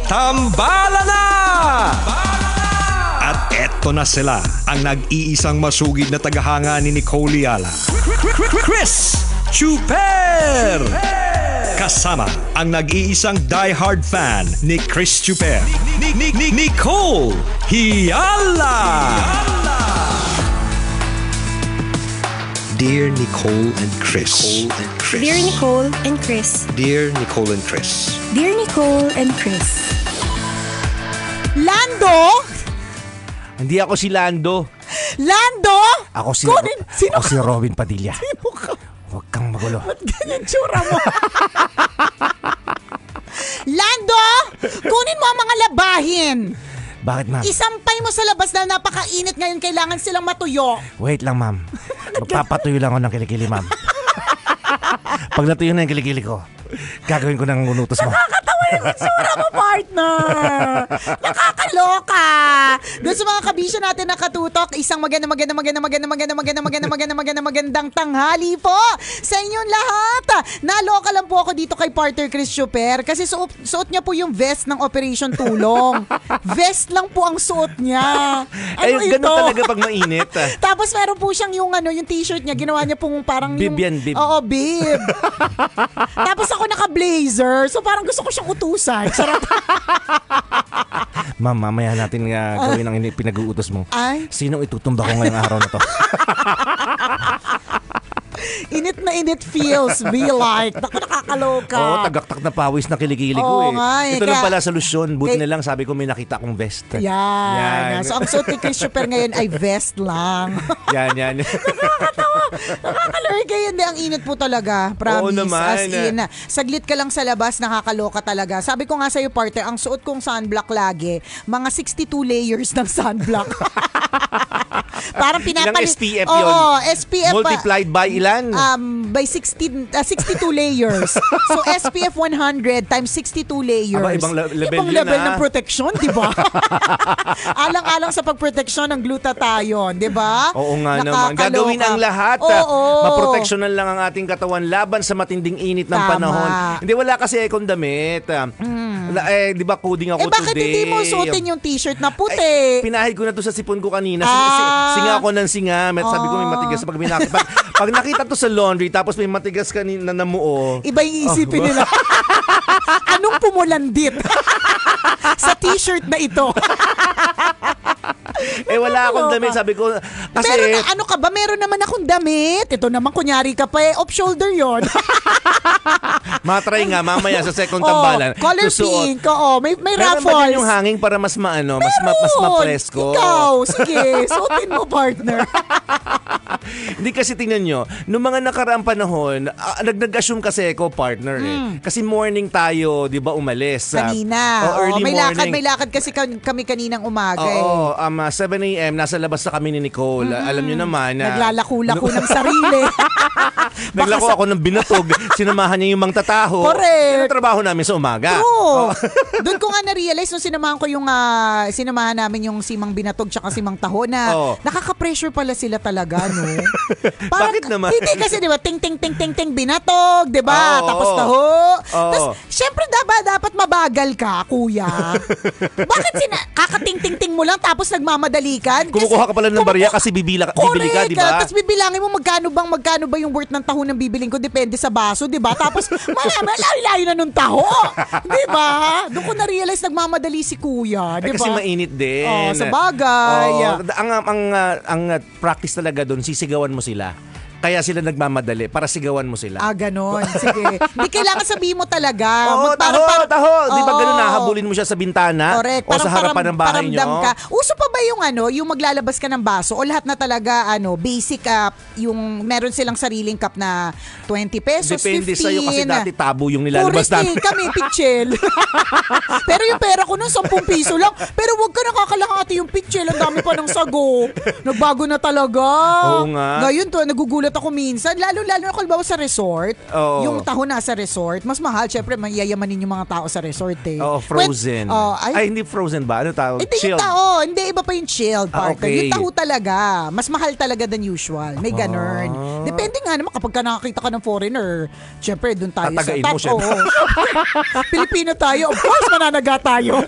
Tambala na! At eto na sila, ang nag-iisang masugid na tagahanga ni Nicole Yala, Chris Chuper! Kasama ang nag-iisang diehard fan ni Chris Chuper, Nicole Yala! Dear Nicole and Chris. Dear Nicole and Chris. Dear Nicole and Chris. Dear Nicole and Chris. Lando? Hindi ako si Lando. Lando? Ako si, Sino ako si Robin Padilla. Sino ka? Huwag kang magulo. Ba't ganyan tsura mo? Lando! Kunin mo ang mga labahin. Bakit, ma'am? Isampay mo sa labas dahil napakainit ngayon. Kailangan silang matuyo. Wait lang, ma'am. Magpapatuyo lang ako ng kilikili, ma'am. Pag natuyo na yung kilikili ko, gagawin ko ng unutos mo. Nakakatawa yung itsura mo, partner. Nakakaloka. Doon sa mga kabisyo natin nakatutok, isang magandang tanghali po sa inyong lahat. Naloka lang po ako dito kay partner Chris Chuper kasi suot niya po yung vest ng Operation Tulong. Vest lang po ang suot niya. Ano ito? Ganun talaga pag mainit. Tapos meron po siyang yung t-shirt niya, ginawa niya pong parang bib yan, bib. Oo, bib. Tapos ako naka-blazer, so parang gusto ko siyang utusan. Sarap. Ma'am, mamaya natin gawin ang pinag-uutos mo. Ay? Sinong itutumba ko ngayong araw na to? Init na init feels, be like. Naku, nakakaloka. Oo, tagaktak na pawis na kiligili ko Oo nga, Ito lang pala solusyon. Buti na lang sabi ko may nakita akong vest. Yan. So ang suot ni Chris Chuper ngayon ay vest lang. Yan. Nakakatawa. Nakakaloka yun. Ang init po talaga. Promise. Oo naman. As in, saglit ka lang sa labas, nakakaloka talaga. Sabi ko nga sa'yo, partner, ang suot kong sunblock lagi, mga 62 layers ng sunblock. Parang pinapalit. Ilang SPF yun? Oo, SPF. Multiplied by ilan? By 62 layers. So SPF 100 times 62 layers. Aba, ibang level ibang yun, level ha? ng protection, di ba? Alang-alang sa pagproteksyon ng glutathione, di ba? Oo nga naman. Gagawin ang lahat. Maproteksyonan lang ang ating katawan laban sa matinding init ng panahon. Hindi, wala kasi akong damit. Di ba coding ako bakit today? hindi mo suotin yung t-shirt na puti? Pinahid ko na to sa sipon ko kanina. Singa ako ng singa. Sabi ko may matigas. Pag nakita to sa laundry tapos may matigas ka na namuo. Iba yung isipin nila. Anong pumulandit sa t-shirt na ito? Wala akong damit. Sabi ko, kasi... Ano ka ba? Meron naman akong damit. Ito naman, kunyari ka pa off-shoulder yon. Matry nga, mamaya sa second tambalan. Color pink. Oo, may Meron raffles. ba yung hanging para mas mas mapresko? Ikaw, sige. Suotin mo, partner. Hindi kasi tingnan nyo, noong mga nakaraang panahon, nag-assume kasi ako, partner Kasi morning tayo, di ba, umalis. Kanina. Early morning. May lakad kasi kami kaninang umaga. 7 a.m. nasa labas na kami ni Nicole. Alam nyo naman. Naglalako-lako ng sarili. Naglako ako ng binatog. Sinamahan niya yung mga tataho. Correct. Yan ang trabaho namin sa umaga. True. Doon ko nga na-realize nung sinamahan ko sinamahan namin yung si Mang Binatog tsaka si Mang Taho na nakaka-pressure pala sila talaga, no? Bakit naman? Hindi kasi, di ba, ting Binatog, di ba? Tapos Taho. Tapos, syempre dapat mabagal ka, kuya. Bakit kakating mo lang tapos nagmamadali ka? Kumukuha ka pala ng barya kasi bibili ka, di ba? Tapos bibilangin mo magkano ba yung worth ng taho ng bibiling ko, depende sa baso, di ba? Tapos layo na nung taho. Di ba? Doon ko na-realize nagmamadali si kuya, di ba? Kasi mainit din. Sa bagay. Ang practice talaga doon, sisigawan mo sila. Kaya sila nagmamadali para sigawan mo sila. Ganon. Sige. Hindi kailangan sabihin mo talaga. Taho. Di ba ganun nahabulin mo siya sa bintana? Correct. O sa harapan ng bahay nyo? Ka. Uso pa ba yung maglalabas ka ng baso o lahat na talaga basic yung meron silang sariling cup na 20 pesos, Depende 15. sa'yo kasi dati tabo yung nilalabas namin. Kami, pitchel. Pero yung pera ko nun, 10 piso lang. Pero wag ka nakakalahati yung pitchel. Ang dami pa ng sago. Nagbago na talaga. Oo nga. Ngayon nagugulat ako minsan. Lalo na kung sa resort. Yung taho na sa resort. Mas mahal. Siyempre, mayayamanin yung mga tao sa resort eh. Frozen. Ay, hindi frozen ba? Ano tawag? Hindi yung Chilled. tao. Hindi, iba pa yung chilled partner. Okay. Yung taho talaga. Mas mahal talaga than usual. May ganun. Depende nga naman kapag nakakita ka ng foreigner. Syempre, doon tayo tatagain mo siya. Pilipino tayo. Of course, mananaga tayo.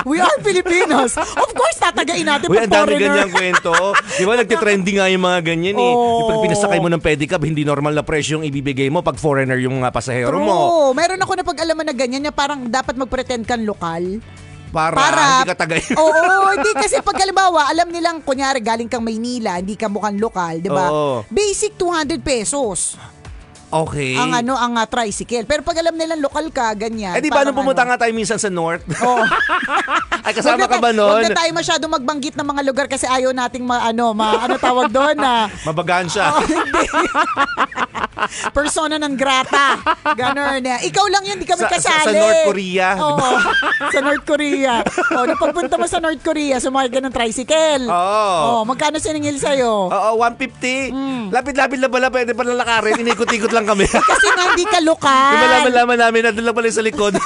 We are Filipinos. Of course, tatagain natin pag ang dami foreigner. ganyang kwento. Di ba, nagtitrending nga yung mga ganyan eh. Pag pinasakay mo ng pedicab, hindi normal na presyo yung ibibigay mo pag foreigner yung pasahero mo. True. Meron ako na pag-alaman na ganyan na parang dapat mag-pretend kang lokal. Para hindi ka tagay. Oo, hindi kasi pag halimbawa, alam nilang kunyari galing kang Maynila, hindi ka mukhang lokal, 'di ba? Oo. Basic 200 pesos. Okay. Ang tricycle. Pero pag alam nilang lokal ka, ganyan. Di ba nung pumunta nga tayo minsan sa North? Oo. Ay, kasama ka ba nun? Huwag na tayo masyado magbanggit ng mga lugar kasi ayaw nating ano tawag doon na Mabagaan siya. hindi. Persona non grata. Ganon. Ikaw lang yun, di kami kasali. Sa North Korea. Oo. Sa North Korea. Nung pagpunta mo sa North Korea, sumakay ka ng tricycle. Oo. Magkano siningil sa'yo? Oo, 150. Lapit-lapit na pala, pwede pala lakarin. Inikot-ikot lang kami. Kasi nga hindi ka lokal. Yung malaman namin, nandun lang pala sa likod.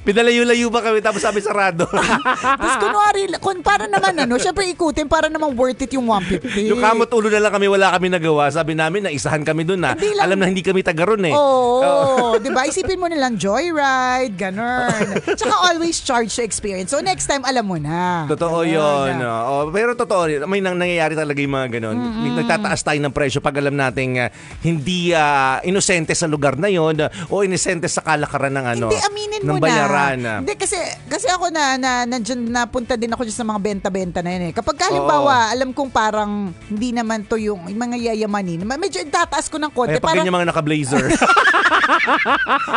Pinalayo-layo ba kami, tapos sabi sarado. Tapos kunwari, para naman syempre ikutin, para naman worth it yung 150. Yung kamot ulo na lang kami, wala kami nagawa. Sabi namin, naisahan kami dun na. Alam na hindi kami taga ron eh. Oo. Diba? Isipin mo nilang joyride, ganun. Tsaka always charge sa experience. So next time, alam mo na. Totoo yun. Pero totoo, may nangyayari talaga yung mga ganun. Nagtataas tayo ng presyo pag alam nating hindi inosente sa lugar na yon o inosente sa kalakaran ng Hindi, aminin mo ng bayaran. Hindi, kasi ako nandiyan, napunta din ako dyan sa mga benta-benta na yun eh. Kapag halimbawa, alam kong parang hindi naman to yung mga yayamanin, medyo tataas ko ng konti. Pag ganyan mga naka-blazer.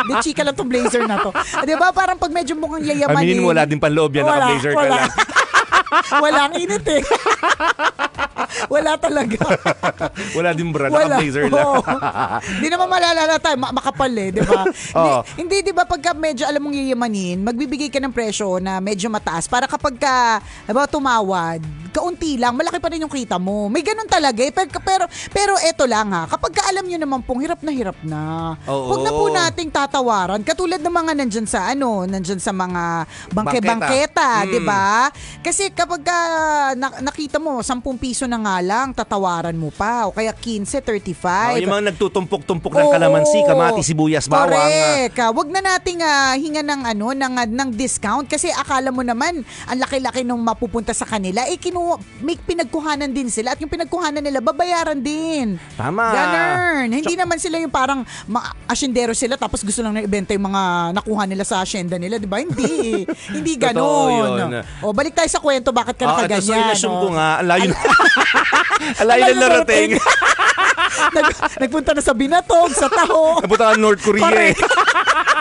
Di, chika lang tong blazer na to. Diba, parang pag medyo mukhang yayamanin. Aminin mo, wala din panloob yan, naka-blazer ka lang. Walang init eh. Wala talaga. Wala din bra, naka-blazer lang. Hindi naman malalala tayo, makapal eh, di ba? Hindi, di ba, pagka medyo alam mong yayamanin, magbibigay ka ng presyo na medyo mataas para kapag ka, diba, tumawad, kaunti lang, malaki pa rin yung kita mo. May ganun talaga eh. Pero eto lang ha, kapag ka alam nyo naman pong hirap na, huwag na po nating tatawaran. Katulad ng mga nandyan sa mga bangketa, di ba? Kasi kapag ka nakita mo, 10 piso na nga lang, tatawaran mo pa. O kaya 15, 35. Yung mga nagtutumpok-tumpok ng kalamansi, kamati, sibuyas, bawang. Correct. Wag na nating hinga ng discount kasi akala mo naman ang laki-laki nung mapupunta sa kanila. May pinagkuhanan din sila at yung pinagkuhanan nila babayaran din. Tama. Ganun. Hindi naman sila yung parang asyendero sila tapos gusto lang na ibenta yung mga nakuha nila sa asyenda nila, di ba? Hindi. Hindi ganun. O, balik tayo sa kwento, bakit ka nakaganyan? So, in-assume ko nga, alayo na narating. Nagpunta na sa Binatog, sa Taho. Napunta ka North Korea eh.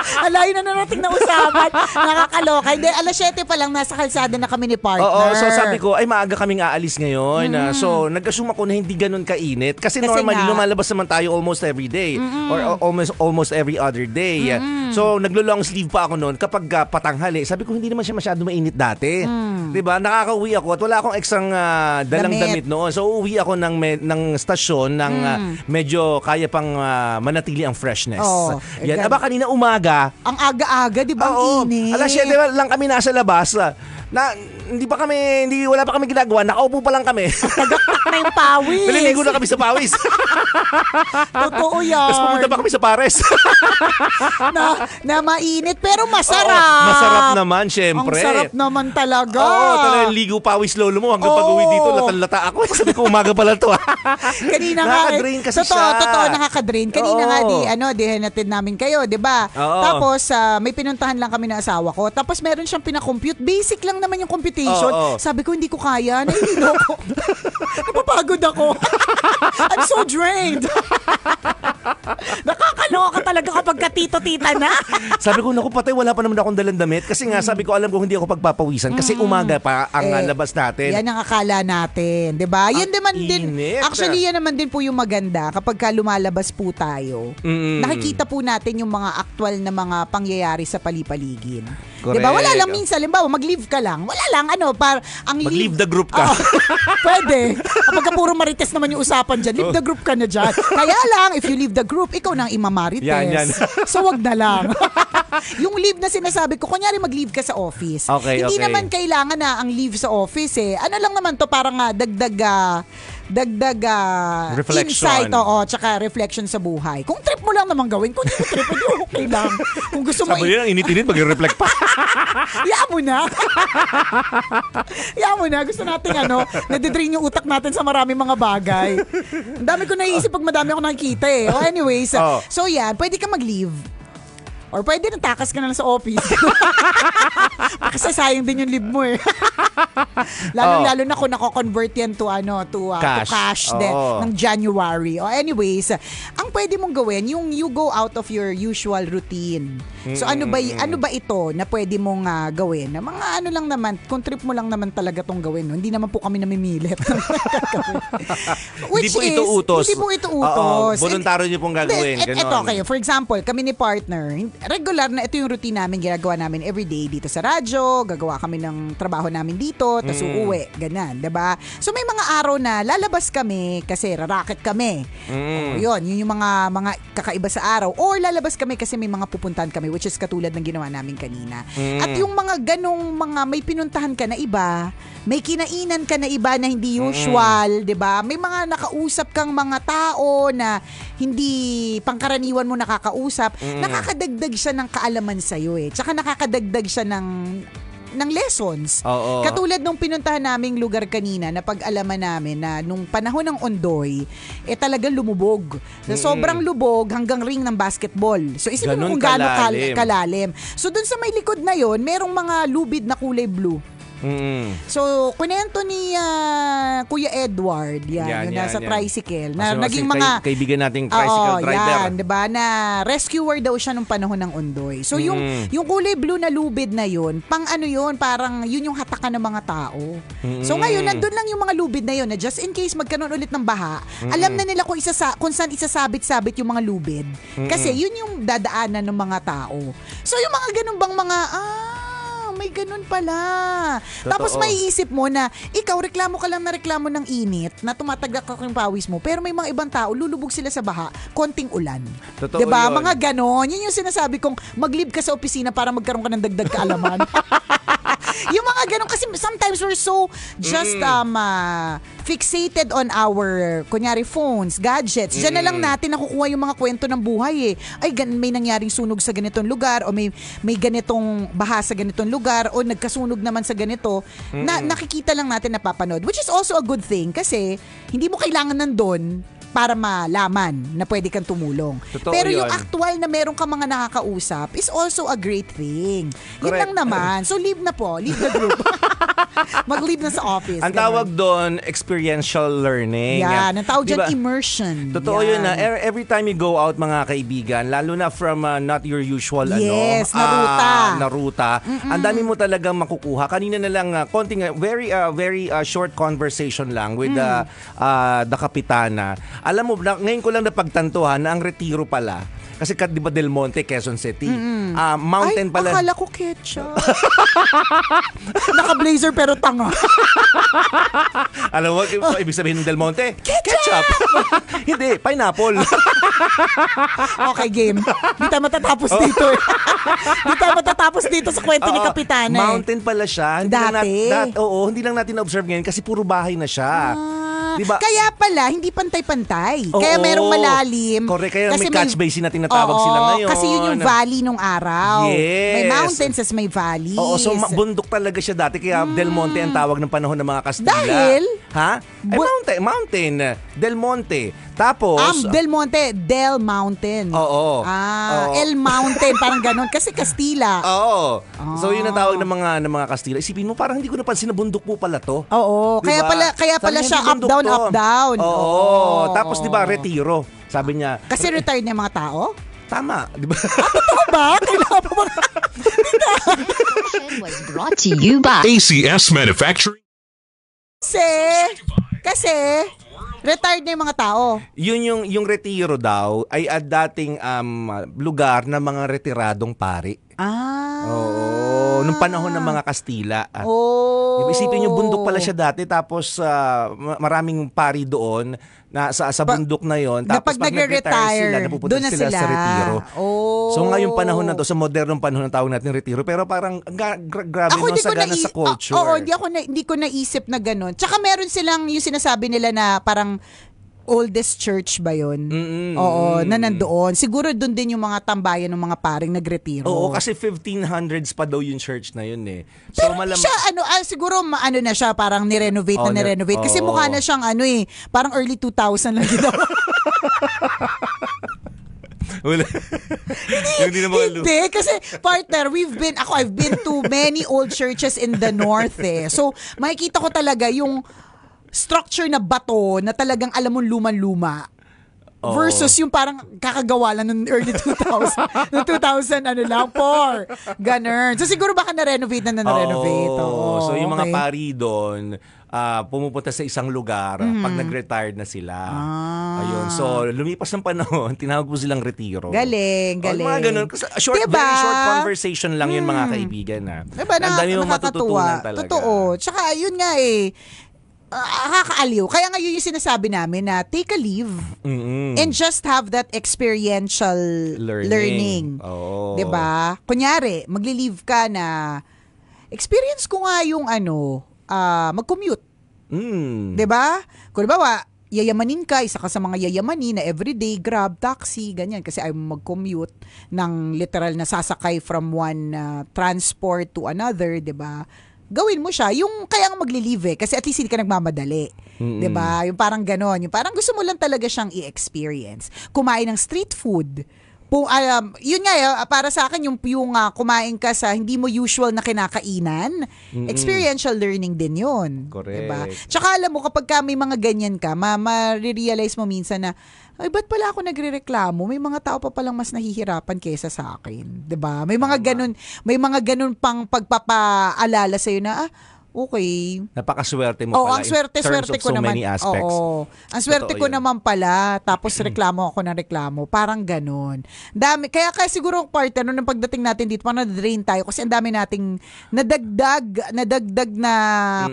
Alayo na narating na usapan. Nakakaloka. Hindi, 7:00 pa lang nasa kalsada na kami ni partner. Oo, so sabi ko, ay maaga kaming aalis ngayon. So, nag-assume ako na hindi ganun kainit. Kasi normally, lumalabas naman tayo almost every day. Or almost every other day. So, naglo-long sleeve pa ako noon kapag patanghali. Sabi ko, hindi naman siya masyado mainit dati. Diba? Nakaka-uwi ako at wala akong eksang dalang damit noon. So, uuwi ako ng stasyon ng medyo kaya pang manatili ang freshness. Yan. Aba, kanina umaga. Ang aga-aga, di ba? Ang init. 7:00 lang kami nasa labas. Wala pa kami ginagawa. Nakaupo pa lang kami. Nagaktak na yung pawis. Naliligo na kami sa pawis. Totoo yan. Tapos pumunta pa kami sa Pares. na mainit pero masarap. Masarap naman, syempre. Ang sarap naman talaga. Oo, talagang ligo pawis lolo mo. Hanggang pag-uwi dito, lata-lata ako. Sabi ko, umaga pala to. Kanina nga. Nakaka-drain kasi siya. Totoo, nakaka-drain. Kanina nga, hinatid namin kayo, di ba? Tapos, may pinuntahan lang kami ng asawa ko. Tapos, meron siyang pinakompute. Basic lang naman yung computation. Sabi ko, hindi ko kaya. Nahihilo ko. Napapagod ako. I'm so drained. Nakakaloka talaga kapag katito-tita na. Sabi ko, naku patay, wala pa naman akong dalang damit. Kasi nga, sabi ko, alam ko hindi ako pagpapawisan. Kasi umaga pa ang labas natin. Yan ang akala natin. Diba? Yan naman din. Actually, yan naman din po yung maganda kapag lumalabas po tayo. Nakikita po natin yung mga actual na mga pangyayari sa palipaligid. Correct. Diba? Wala lang minsan. Limbawa, mag-leave ka lang. Wala lang. Mag-leave the group ka. Pwede. Kapag puro marites naman yung usapan dyan, leave the group ka na dyan. Kaya lang, if you leave the group, ikaw nang imam Marites. Yan. So wag na lang. Yung leave na sinasabi ko, kunyari mag-leave ka sa office. Hindi naman kailangan na ang leave sa office eh. Ano lang naman to, parang dagdag reflection. insight, tsaka reflection sa buhay. Kung trip mo lang naman gawin, kung hindi mo trip, hindi okay lang. Kung gusto mo... Sabi nila, init-init, mag-reflect pa. Yaan mo na. Yaan mo na. Gusto natin nadidrain yung utak natin sa maraming mga bagay. Ang dami ko naiisip pag madami ako nakikita eh. Anyways, so yan, pwede ka mag-leave. Or pwede na takas ka na lang sa office. Kasi sayang din yung leave mo eh. Lalo na kung nako-convert yan to cash din ng January. Anyways, ang pwede mong gawin, yung you go out of your usual routine. So ano ba ito na pwede mong gawin? Na mga lang naman, kung trip mo lang naman talaga tong gawin. No? Hindi naman po kami namimilit. Hindi po ito utos. Hindi po ito utos. Voluntaryo niyo pong gagawin. Ito kayo, for example, kami ni partner, regular na ito yung routine namin, ginagawa namin everyday dito sa radyo, gagawa kami ng trabaho namin dito, tas uuwi, ganyan, diba? So may mga araw na lalabas kami kasi raraket kami. Yun yung mga kakaiba sa araw. Or lalabas kami kasi may mga pupuntahan kami, which is katulad ng ginawa namin kanina. At yung mga ganong may pinuntahan ka na iba, may kinainan ka na iba na hindi usual, 'di ba? May mga nakausap kang mga tao na hindi pangkaraniwan mo nakakausap, nakakadagdag siya ng kaalaman sa iyo eh. Tsaka nakakadagdag siya ng lessons. Katulad nung pinuntahan naming lugar kanina na pag-alaman namin na nung panahon ng Ondoy, talagang lumubog. Sobrang lubog hanggang ring ng basketball. So isipin mo kung gaano kalalim. So dun sa may likod na yon, merong mga lubid na kulay blue. So, kunento ni Kuya Edward, yung nasa tricycle, na naging mga kaibigan nating tricycle driver. Diba, na rescuer daw siya nung panahon ng Ondoy. So, yung kulay blue na lubid na yun, parang yun yung hatakan ng mga tao. So, ngayon, nandun lang yung mga lubid na yun, na just in case magkaroon ulit ng baha, alam na nila kung saan isasabit-sabit yung mga lubid. Kasi yun yung dadaanan ng mga tao. So, yung mga ganun bang mga, may ganun pala. Totoo. Tapos maiisip mo na ikaw reklamo ka lang na reklamo ng init na tumatagak ka yung pawis mo, pero may mga ibang tao lulubog sila sa baha, konting ulan. Totoo 'Di ba? yun. Mga ganon. Yun yung sinasabi kong mag-leave ka sa opisina para magkaroon ka ng dagdag kaalaman. Yung mga ganon kasi sometimes we're so just fixated on our kunyari phones, gadgets. Diyan na lang natin nakukuha yung mga kwento ng buhay eh. Ay, may nangyaring sunog sa ganitong lugar o may ganitong baha sa ganitong lugar o nagkasunog naman sa ganito na nakikita lang natin, napapanood. Which is also a good thing kasi hindi mo kailangan nandun para malaman na pwede kang tumulong. Totoo pero yun. yung actual na meron ka mga nakakausap is also a great thing. Yun Correct. lang naman. So leave na po. Leave the group. Mag-leave na sa office. Ang tawag doon, experiential learning. Yan. Ang tawag dyan, Diba? immersion. Totoo yun na every time you go out mga kaibigan, lalo na from not your usual na ruta, ang dami mo talagang makukuha. Kanina na lang konting very short conversation lang with the kapitana. Alam mo, ngayon ko lang napagtantuhan na ang Retiro pala, kasi di ba Del Monte, Quezon City, mountain pala. Akala ko ketchup. Naka-blazer pero tanga. Alam mo, ibig sabihin ng Del Monte? Ketchup. Hindi, pineapple. Okay, game. Di tayo matatapos dito eh. Di tayo matatapos dito sa kwento ni Kapitana. Mountain pala siya. Dati? Hindi lang natin na-observe ngayon kasi puro bahay na siya. Diba? Kaya pala, hindi pantay-pantay. Kaya merong malalim. Correct, kaya kasi may catch basin na tinatawag sila ngayon. Kasi yun yung valley nung araw. Yes. May mountains as may valleys. Oo, so bundok talaga siya dati. Kaya Del Monte ang tawag ng panahon ng mga Kastila. Dahil? Ha? Mountain. Del Monte. Tapos... Del Monte, Del Mountain. Oo. El Mountain, parang ganun. Kasi Kastila. Oo. So yun ang tawag ng mga Kastila. Isipin mo, parang hindi ko napansin na bundok po pala to. Oo. Diba? Kaya pala Sabi siya niya, up, down. Oo. Tapos di ba Retiro. Sabi niya. Kasi retired na mga tao? Tama. Di ba? Totoo ba? Kailangan pa ba? Was brought to you by ACS Manufacturing. Kasi retired na yung mga tao. Yun yung Retiro daw ay dating lugar ng mga retiradong pari. Oo, nung panahon ng mga Kastila. Oh. Isipin niyo, bundok pala siya dati, tapos maraming pari doon na sa bundok na yon. Tapos pag nag-retire sila, napupunta sila sa retiro. Oh. So ngayong panahon na to, sa modernong panahon na tawag natin retiro, pero parang grabe no, sagana sa culture. Oo, hindi ko naisip na ganun. Tsaka meron silang yung sinasabi nila na parang oldest church ba yun? Oo, na nandoon. Siguro doon din yung mga tambayan ng mga paring nagretiro. Oo, kasi 1500s pa daw yung church na yun eh. So, pero siya, siguro na siya, parang nirenovate na nirenovate. Kasi mukha na siyang parang early 2000 lang ginawa. Wala. Hindi, kasi partner, I've been to many old churches in the north eh. So, makikita ko talaga yung structure na bato na talagang alam mo luman-luma versus yung parang kakagawa lang ng early 2000 no 2000 4 ganun. So siguro baka na-renovate. So yung mga pari doon pumupunta sa isang lugar pag nag-retired na sila. Ayun. So lumipas ng panahon, tinawag po silang retiro. Galing. Mga ganun. Very short conversation lang yun mga kaibigan. Diba, ang dami mo matututunan talaga. Totoo. Tsaka yun nga nakakaaliw. Kaya ngayon yung sinasabi namin na take a leave and just have that experiential learning. Oh. 'Di ba? Kunyari, magli-leave ka na experience ko nga yung mag-commute. 'Di ba? Kung bawa, yayamanin ka, isa ka sa mga yayamanin na everyday grab, taxi, ganyan kasi ayaw mo mag-commute ng literal na sasakay from one transport to another, 'di ba? Gawin mo siya, yung kaya nga magli-leave kasi at least hindi ka nagmamadali. 'Di ba? Yung parang ganon, yung parang gusto mo lang talaga siyang i-experience. Kumain ng street food. Yun nga, para sa akin yung kumain ka sa hindi mo usual na kinakainan, experiential learning din yun. Correct. Diba? Tsaka alam mo, kapag may mga ganyan ka, ma-realize mo minsan na, ay, ba't pala ako nagrereklamo? May mga tao pa palang mas nahihirapan kaysa sa akin. Diba? May mga ganun pang pagpapaalala sa'yo na, okay. Napakaswerte mo ang pala swerte ko so naman. many aspects. Oo. Ang swerte ko naman pala, tapos reklamo ako ng reklamo. Parang ganun. Kaya siguro partner, nung pagdating natin dito, parang na-drain tayo kasi ang dami nating nadagdag na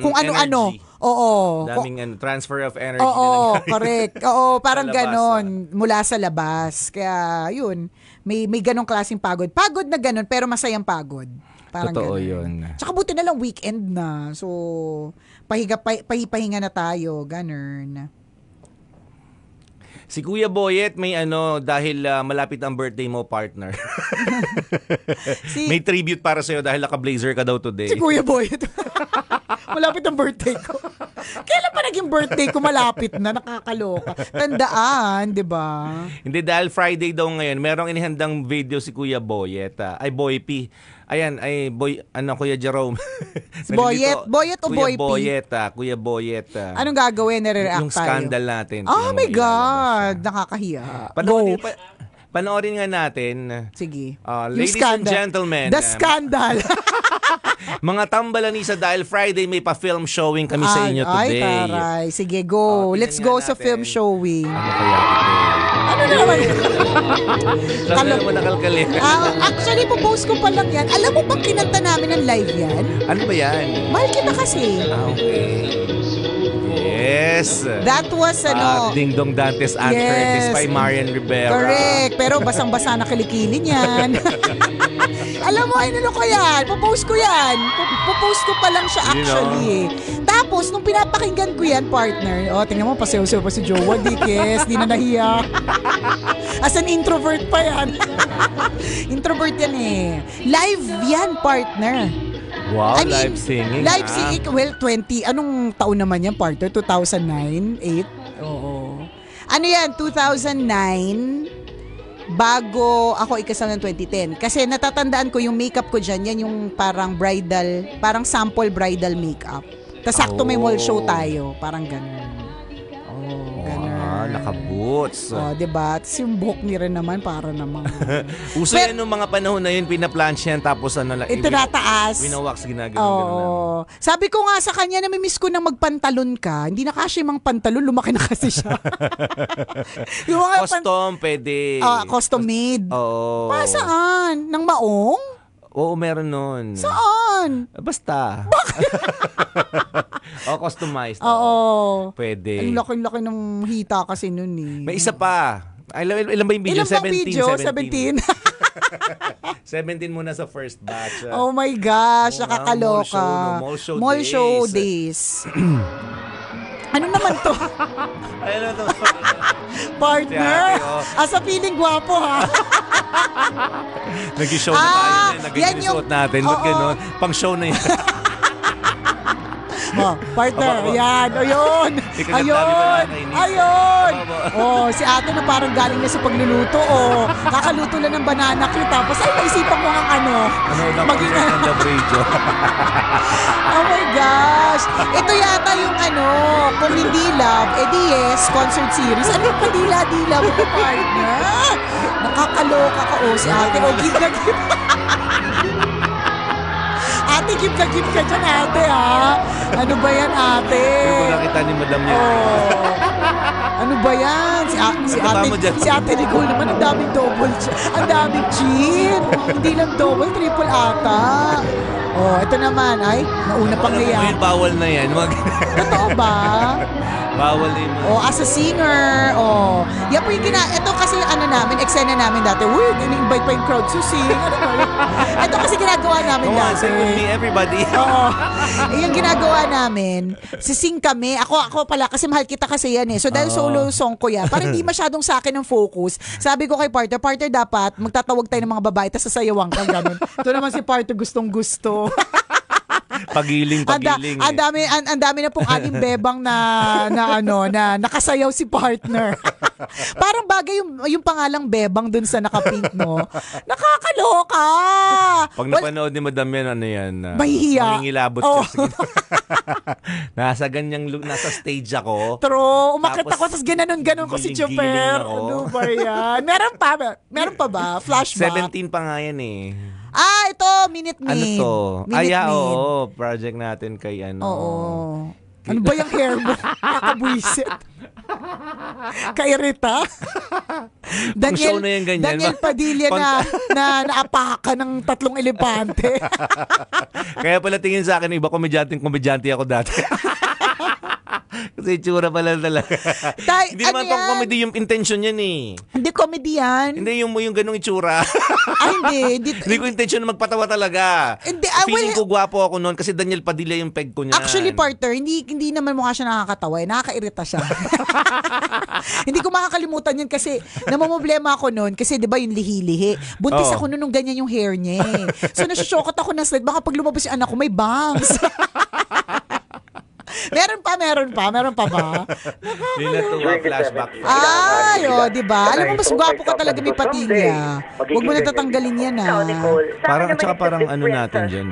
kung ano-ano. Oo. Daming transfer of energy. Oo, correct. Oo, parang ganon mula sa labas. Kaya yun, may ganong klaseng pagod. Pagod na ganon, pero masayang pagod. Parang totoo ganun. yun. Tsaka buti na lang weekend na. So, pahinga na tayo. Ganun. Si Kuya Boyet may dahil malapit ang birthday mo, partner. May tribute para sa'yo dahil naka-blazer ka daw today. Si Kuya Boyet. Malapit ang birthday ko. Kailan pa naging birthday ko malapit na? Nakakaloka. Tandaan, di ba? Hindi, dahil Friday daw ngayon, merong inihandang video si Kuya Boyet. Boy P. Ayan, Kuya Jerome. Si Boyet? Boyet o Boy P? Kuya Boyet. Anong gagawin? Nare-react tayo. Yung scandal natin. Oh my God! Nakakahiya. Panoorin nga natin. Sige. Ladies and gentlemen. The scandal. Mga tambalanisa dahil Friday may pa-film showing kami sa inyo today. Ay, taray. Sige, go. Let's go sa film showing. Ano kaya ito? Ano na naman? Sabi naman nakalkali. Actually, popost ko pa lang yan. Alam mo bang kinanta namin ng live yan? Ano ba yan? Mahal kita kasi. Okay. Yes. That was Ding Dong Dantes and Curtis by Marian Rivera. Correct. Pero basang-basa na kilikili niyan. Alam mo, ko yan. Popost ko yan. Popost ko pa lang siya actually. Tapos, nung pinapakinggan ko yan, partner, tingnan mo, pasayaw-sayaw pa si Jowa. Di na nahiya. As an introvert pa yan. Introvert yan Live yan, partner. Wow, live singing. Live singing. Well, 20. Anong taon naman yan, partner? 2009? 8? Oo. Ano yan? 2009? Bago ako ikasal ng 2010. Kasi natatandaan ko yung makeup ko dyan. Yan yung parang bridal, parang sample bridal makeup. Tapos sakto may mall show tayo. Parang ganun. Naka-boots. Diba? Tapos yung buhok ni Ren naman, para namang... Uso yan nung mga panahon na yun, pinaplansya yan, tapos itinataas. Winawax, ginagawa. Sabi ko nga sa kanya, namimiss ko nang magpantalon ka. Hindi na kasi mang pantalon, lumaki na kasi siya. Custom, pwede. Custom made. Oo. Saan? Nang maong? Oo, meron nun. Saan? Basta. O, customized. Oo. Pwede. Ang laki-laki ng hita kasi nun eh. May isa pa. Ilan ba yung video? Ilan bang video? 17. 17 muna sa first batch. Oh my gosh, Oo nga, nakakaloka. mall show days. Ano naman to? Ayun na to. Partner? Si ate, oh. Asa feeling gwapo ha? Nag-show na tayo na. yan Nag-isuot yung- natin. Ba't Oo. ganun? Pang show na yan. Oh, partner, Aba. yan. Ayun. Ikalap namin Ayun. pala kainis. Ayun. Aba. Oh, si ate na parang galing na sa pagluluto. Oh, kakaluto lang ng banana cue. Tapos ay naisipan ko ng ano. Ano na Maging pag ng Love Radio? Oh my gosh. Ito yata yung ano, kung hindi love, edi yes, concert series. Ano yung padila-dila mo ka, partner? Nakakaloka ka. Oh, si ate. Oh, give na give. Ate, give na give ka dyan, ate, ha? Ano ba yan, ate? Hindi ko nakita ni Madam yan. Oh. Ano ba yan? Ano ba mo dyan? Si ate Nicole naman, ang daming double chin. Ang daming chin. Hindi lang double, triple ata. Oh, ito naman. Ay, nauna pang Alam mo ngayon. yun, bawal na yan. Totoo ba? Bawal na yun. Oh, as a singer. Oh. Yan po yung ito kasi ano namin, eksena namin dati. Uy, ini-invite pa yung crowd to sing. Ano ba yun? Ito kasi ginagawa namin Come on, dati. sing with me, everybody. Oo. Yung ginagawa namin, sising kami. Ako pala, kasi mahal kita kasi yan eh. So dahil solo song ko yan, parang hindi masyadong sa akin ang focus. Sabi ko kay partner dapat magtatawag tayo ng mga babae tapos sasayawan ka ganun. Ito naman si partner gustong gusto. Pagiling. Ang dami na pong aling bebang na nakasayaw si partner. Parang bagay yung pangalang bebang dun sa nakapink, no? Nakakaloka! Pag napanood ni Madam yan, ano yan? Mahihiya. Mangingilabot Oh. siya. Nasa ganyang look, nasa stage ako. True. Umakit Tapos, ako, tapos ginanon ko si giling-giling Chuper. ako. Ano ba yan? Meron pa ba? Flashback? 17 pa nga yan eh. Ito, Minute Ano Maid. to? Minute Maid. Oo. Project natin kay ano. Oo. Ano ba yung hair mo? Nakabwisit. Kay Rita? show na yan ganyan. Daniel Padilla na naapaka ng 3 elepante. Kaya pala tingin sa akin, iba komedyante ako dati. Kasi itsura pala talaga. Hindi naman pang comedy yung intention yan eh. Hindi comedy yan. Hindi yung ganung itsura. Hindi. Hindi ko intention na magpatawa talaga. Hindi, Feeling ko gwapo ako noon kasi Daniel Padilla yung peg ko niyan. Actually, partner, hindi naman mukha siya nakakatawa. Nakakairita siya. Hindi ko makakalimutan yun kasi namumblema ako noon kasi 'di ba yung lihi-lihi. Buntis ako noon nung ganyan yung hair niya. So nasushokot ako ng slide. Baka pag lumabas yung anak ko, may bangs. Meron pa ba? Yun na to, flashback. Di ba? Alam mo, mas gwapo ka talaga may patilya. Huwag mo natatanggalin yan, ah. Parang ano natin dyan.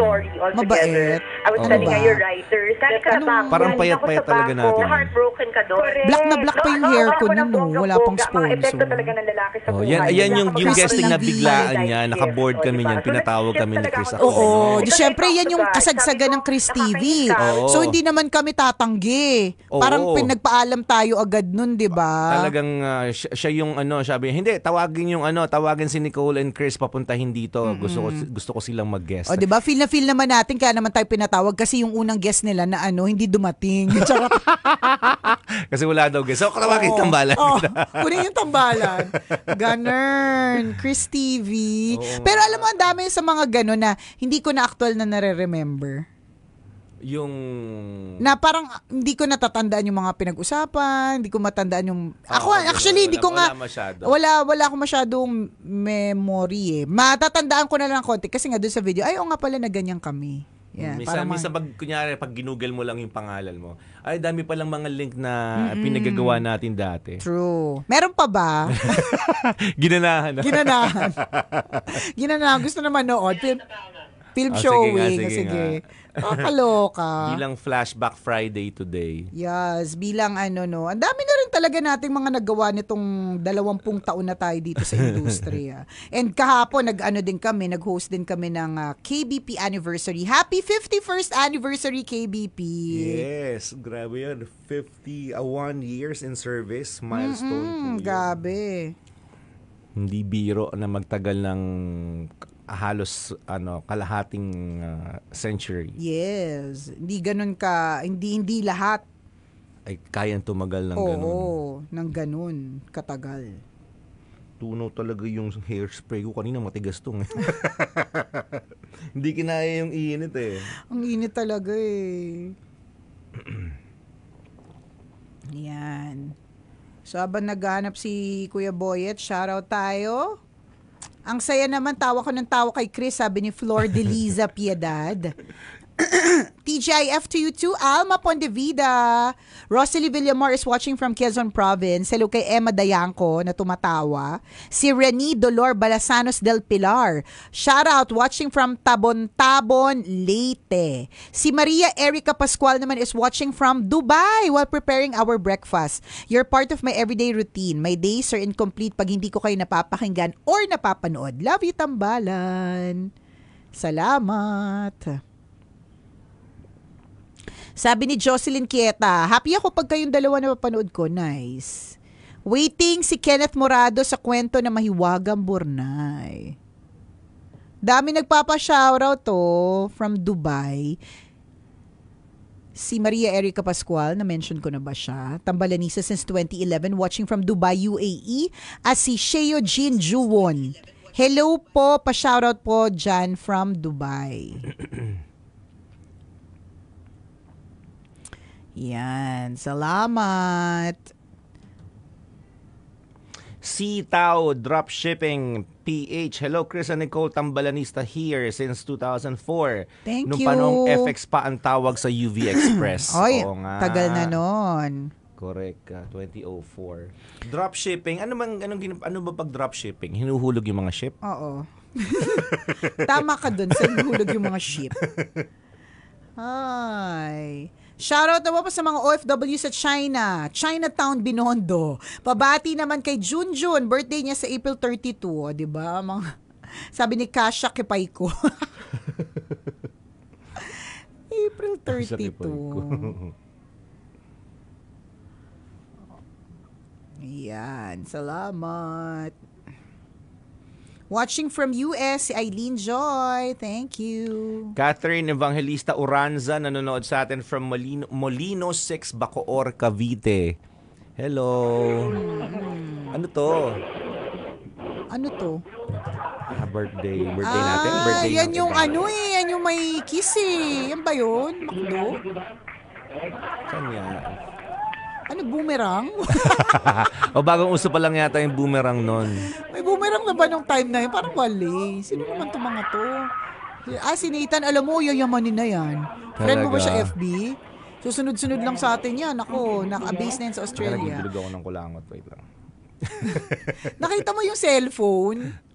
Mabait. Ano Ano ba? Parang payat-payat talaga natin. Heartbroken ka doon. Black na black pa yung hair ko nun, no? Wala pang sponsor. talaga ng lalaki sa Oh, buhay. yan yung Christy guesting na Lavie. biglaan niya. Naka-board kami niyan. Pinatawag kami ni Chris ako. Oo. Di syempre, yan yung kasagsagan ng Chris TV. Oo. So, hindi naman kami tatanggi. Oo. Parang pinagpaalam tayo agad nun, di ba? Talagang siya yung sabi, hindi, tawagin si Nicole and Chris papuntahin dito. Gusto ko silang mag-guest. O, di ba? Feel naman natin kaya naman tayo pinatawag kasi yung unang guest nila na hindi dumating. Charot. Kasi wala daw guest. So, tawagin tambalan. Kunin yung tambalan. Ganun. Chris TV. Oo. Pero alam mo, ang dami sa mga ganun na hindi ko na actual na nare-remember. Yung... Na parang hindi ko natatandaan yung mga pinag-usapan, hindi ko matandaan yung... Actually, hindi ko nga... Wala masyado. Wala akong masyadong memory eh. Matatandaan ko na lang konti kasi nga doon sa video, nga pala na ganyan kami. Yeah, minsan pag ginugol mo lang yung pangalan mo, ay dami palang mga link na pinagagawa natin dati. True. Meron pa ba? Ginanahan na. Ginanahan. Gusto naman nood. Film Oh, showing. sige nga. Kakaloka. Bilang Flashback Friday today. Yes, bilang Ang dami na rin talaga nating mga nagawa nitong 20 taon na tayo dito sa industriya. And kahapon, nag-host din kami ng KBP anniversary. Happy 51st anniversary, KBP! Yes, grabe yun. 51 years in service. Milestone po yun. Grabe. Hindi biro na magtagal ng halos kalahating century. Yes. Hindi ganun ka, hindi lahat. Ay kayang tumagal ng ganun. Oo, ng ganun katagal. Tunaw talaga yung hairspray ko. Kanina matigas tong. Hindi kinaya yung init eh. Ang init talaga eh. Yan. So habang naghahanap si Kuya Boyet, shoutout tayo. Ang saya naman, tawa ko ng tawa kay Chris, sabi ni Flor de Liza Piedad. TGIF to you too, Alma Pondevida. Rosalie Villamor is watching from Quezon Province. Hello kay Emma Dayanco na tumatawa. Si Reni Dolor Balasanos del Pilar. Shout out, watching from Tabon-Tabon, Leyte. Si Maria Erica Pascual naman is watching from Dubai while preparing our breakfast. You're part of my everyday routine. My days are incomplete pag hindi ko kayo napapakinggan or napapanood. Love you, Tambalan. Salamat. Sabi ni Jocelyn Kieta, happy ako pag kayong dalawa na mapanood ko. Nice. Waiting si Kenneth Morado sa kwento na Mahiwagang Burnay. Dami nagpapa-shoutout to from Dubai. Si Maria Erica Pascual, na-mention ko na ba siya? Tambalanisa since 2011, watching from Dubai, UAE. At si Sheo Jean Juwon. Hello po, pa-shoutout po dyan from Dubai. Yan, salamat. Si Tao Dropshipping PH. Hello, Chris and Nicole, Tambalanista here since 2004. Thank Nung you. panong FX pa ang tawag sa UV Express. Oy, Oo nga. tagal na nun. Correct, 2004. Dropshipping, ano ba pag dropshipping? Hinuhulog yung mga ship? Oo. Tama ka dun sa hulog yung mga ship. Ay. Shoutout naman pa sa mga OFW sa China. Chinatown, Binondo. Pabati naman kay Junjun. Birthday niya sa April 32. O, diba? Sabi ni Kasha Kipayko. April 32. Yan. Salamat. Watching from US, si Eileen Joy. Thank you. Catherine Evangelista Uranza, nanonood sa atin from Molino 6, Bacoor, Cavite. Hello. Ano to? Ano to? Birthday natin. Birthday Yan natin. yung yan yung may kiss eh. Yan ba yun? Ano? Saan yan? Ano, boomerang? O bagong uso pa lang yata yung boomerang nun. May boomerang na ba nung time na yun? Parang wali. Sino naman itong mga to? Si Nathan, alam mo, yayamanin na yan. Friend mo ba siya FB? Susunod-sunod lang sa atin yan. Ako, naka-base na yan sa Australia. Nagbilog ako ng kulangot. Wait lang. Nakita mo yung cellphone?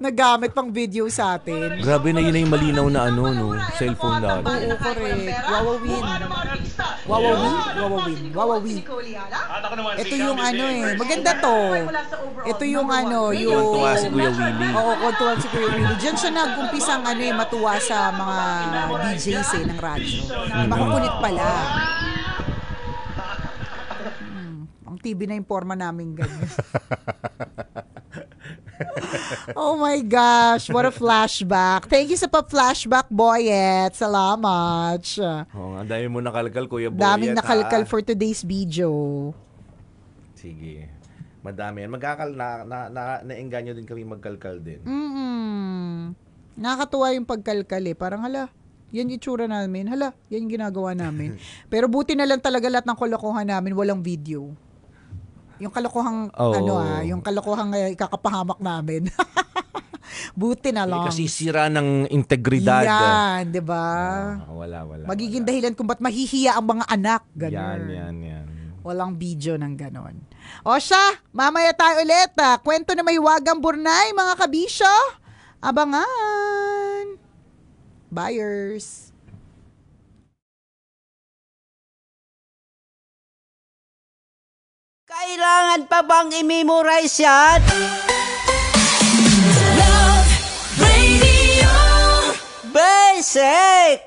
Nagamit pang video sa atin. Grabe na yun na yung malinaw na cellphone dati. Oo, correct. Wawawin. Ito yung maganda to. Ito yung yung... Tuwa si Kuya Willie. Oo, kontuwan si Kuya Willie. Diyan siya nag-umpisang matuwa sa mga DJs ng radyo. Makukulit pala. Ang TV na yung forma namin ganyan. Oh my gosh, what a flashback. Thank you sa pa-flashback, Boyet. Salamat. Oo nga, dami mo nakalkal, Kuya Boyet. Daming nakalkal for today's video. Sige. Madami yan. Na-engganyo din kami magkalkal din. Nakakatuwa yung pagkalkal eh. Parang yan yung itsura namin. Yan yung ginagawa namin. Pero buti na lang talaga lahat ng kalokohan namin, walang video. Yung kalokohang, yung kalokohang ikakapahamak namin. Buti na lang. Kasi sira ng integridad. Yan, di ba? Wala. Magiging dahilan kung ba't mahihiya ang mga anak. Ganun. Yan. Walang video ng ganon. O siya, mamaya tayo ulit. Kwento na Mahiwagang Burnay, mga kabisyo. Abangan. Buyers. Kailangan pa bang i-memorize yan? Love Radio Basic!